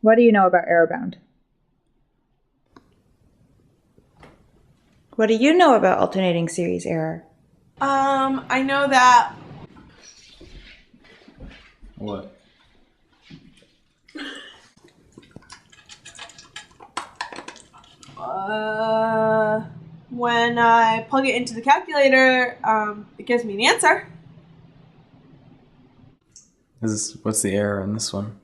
What do you know about error bound? What do you know about alternating series error? I know that. What? When I plug it into the calculator, it gives me an answer. What's the error in this one?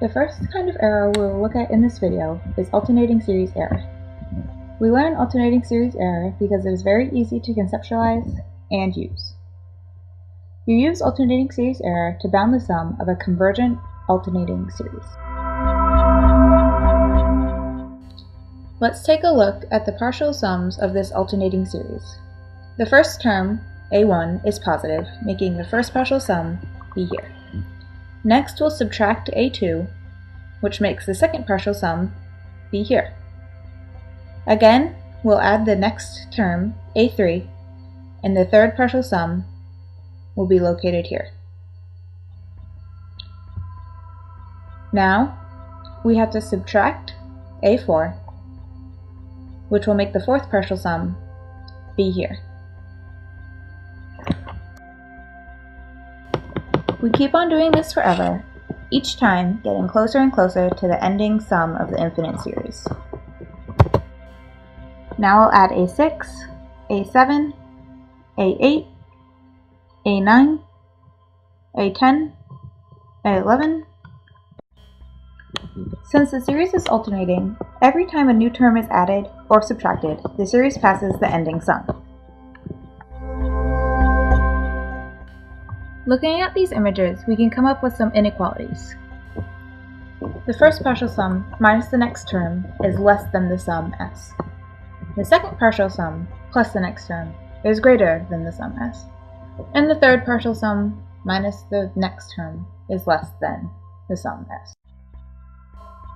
The first kind of error we'll look at in this video is alternating series error. We learn alternating series error because it is very easy to conceptualize and use. You use alternating series error to bound the sum of a convergent alternating series. Let's take a look at the partial sums of this alternating series. The first term, a1, is positive, making the first partial sum be here. Next, we'll subtract a2, which makes the second partial sum be here. Again, we'll add the next term, a3, and the third partial sum will be located here. Now, we have to subtract a4, which will make the fourth partial sum be here. We keep on doing this forever, each time getting closer and closer to the ending sum of the infinite series. Now I'll add a6, a7, a8, a9, a10, a11. Since the series is alternating, every time a new term is added or subtracted, the series passes the ending sum. Looking at these images, we can come up with some inequalities. The first partial sum minus the next term is less than the sum s. The second partial sum plus the next term is greater than the sum s. And the third partial sum minus the next term is less than the sum s.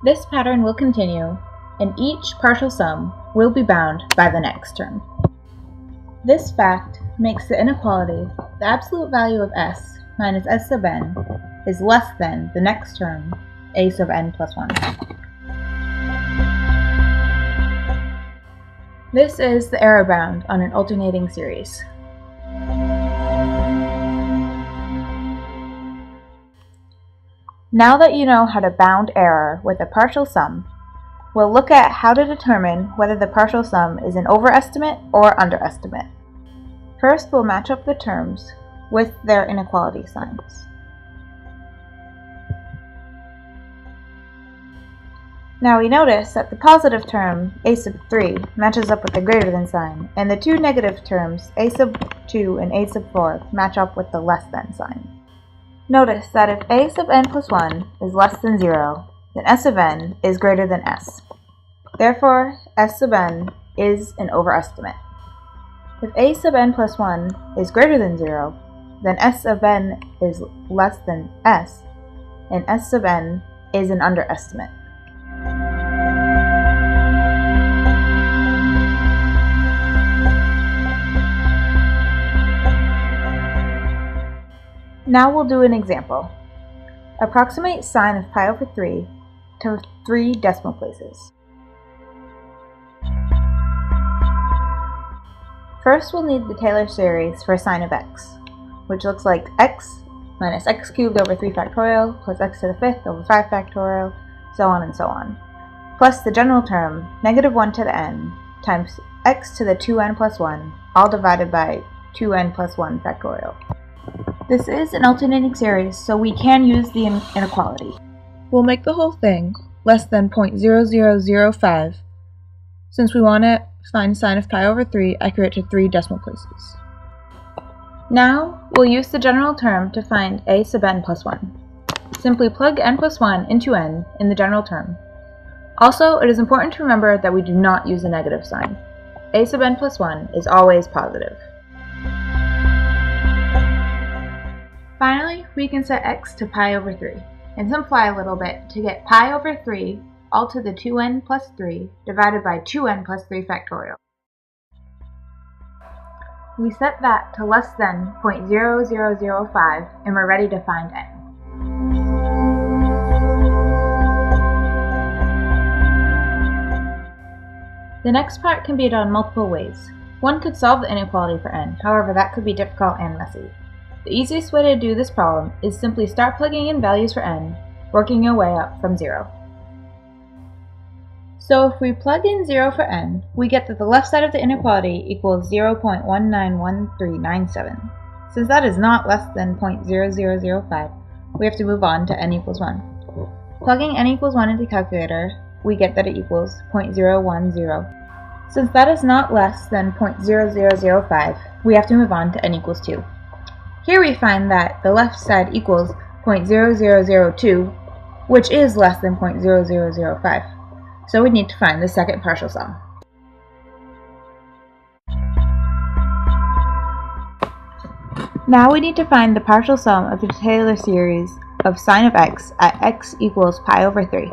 This pattern will continue, and each partial sum will be bound by the next term. This fact makes the inequality the absolute value of s minus s sub n is less than the next term, a sub n plus 1. This is the error bound on an alternating series. Now that you know how to bound error with a partial sum, we'll look at how to determine whether the partial sum is an overestimate or underestimate. First, we'll match up the terms with their inequality signs. Now we notice that the positive term, a sub 3, matches up with the greater than sign, and the two negative terms, a sub 2 and a sub 4, match up with the less than sign. Notice that if a sub n plus 1 is less than 0, then s sub n is greater than s. Therefore, s sub n is an overestimate. If a sub n plus 1 is greater than 0, then s sub n is less than s, and s sub n is an underestimate. Now we'll do an example. Approximate sine of pi over 3 to 3 decimal places. First, we'll need the Taylor series for sine of x, which looks like x minus x cubed over 3 factorial plus x to the 5th over 5 factorial, so on and so on, plus the general term, negative 1 to the n, times x to the 2n plus 1, all divided by 2n plus 1 factorial. This is an alternating series, so we can use the inequality. We'll make the whole thing less than 0.0005, since we want to find sine of pi over 3 accurate to 3 decimal places. Now, we'll use the general term to find a sub n plus 1. Simply plug n plus 1 into n in the general term. Also, it is important to remember that we do not use a negative sign. A sub n plus 1 is always positive. Finally, we can set x to pi over 3 and simplify a little bit to get pi over 3 all to the 2n plus 3 divided by 2n plus 3 factorial. We set that to less than 0.0005 and we're ready to find n. The next part can be done multiple ways. One could solve the inequality for n, however that could be difficult and messy. The easiest way to do this problem is simply start plugging in values for n, working your way up from 0. So if we plug in 0 for n, we get that the left side of the inequality equals 0.191397. Since that is not less than 0.0005, we have to move on to n equals 1. Plugging n equals 1 into the calculator, we get that it equals 0.010. Since that is not less than 0.0005, we have to move on to n equals 2. Here we find that the left side equals 0.0002, which is less than 0.0005. So we need to find the second partial sum. Now we need to find the partial sum of the Taylor series of sine of x at x equals pi over 3.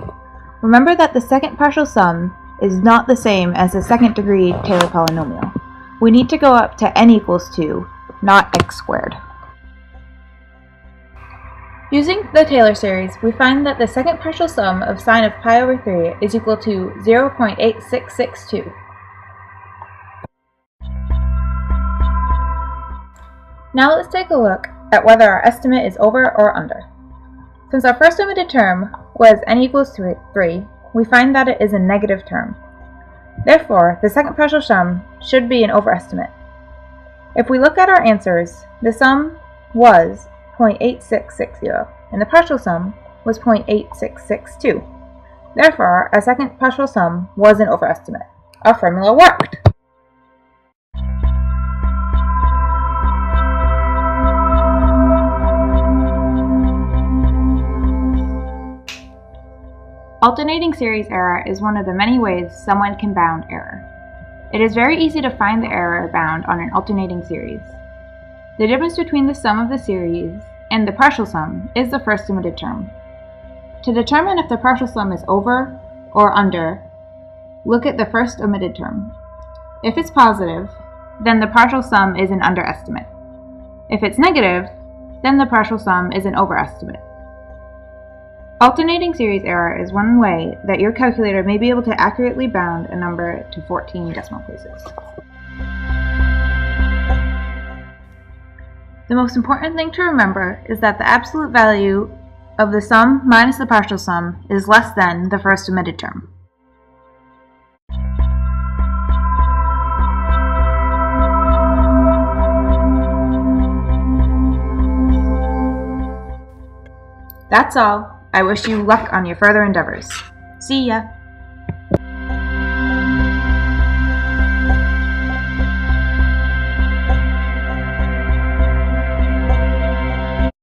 Remember that the second partial sum is not the same as the second degree Taylor polynomial. We need to go up to n equals 2, not x squared. Using the Taylor series, we find that the second partial sum of sine of pi over 3 is equal to 0.8662. Now let's take a look at whether our estimate is over or under. Since our first omitted term was n equals 3, we find that it is a negative term. Therefore, the second partial sum should be an overestimate. If we look at our answers, the sum was 0.8660, and the partial sum was 0.8662. Therefore, our second partial sum was an overestimate. Our formula worked! Alternating series error is one of the many ways someone can bound error. It is very easy to find the error bound on an alternating series. The difference between the sum of the series and the partial sum is the first omitted term. To determine if the partial sum is over or under, look at the first omitted term. If it's positive, then the partial sum is an underestimate. If it's negative, then the partial sum is an overestimate. Alternating series error is one way that your calculator may be able to accurately bound a number to 14 decimal places. The most important thing to remember is that the absolute value of the sum minus the partial sum is less than the first omitted term. That's all. I wish you luck on your further endeavors. See ya!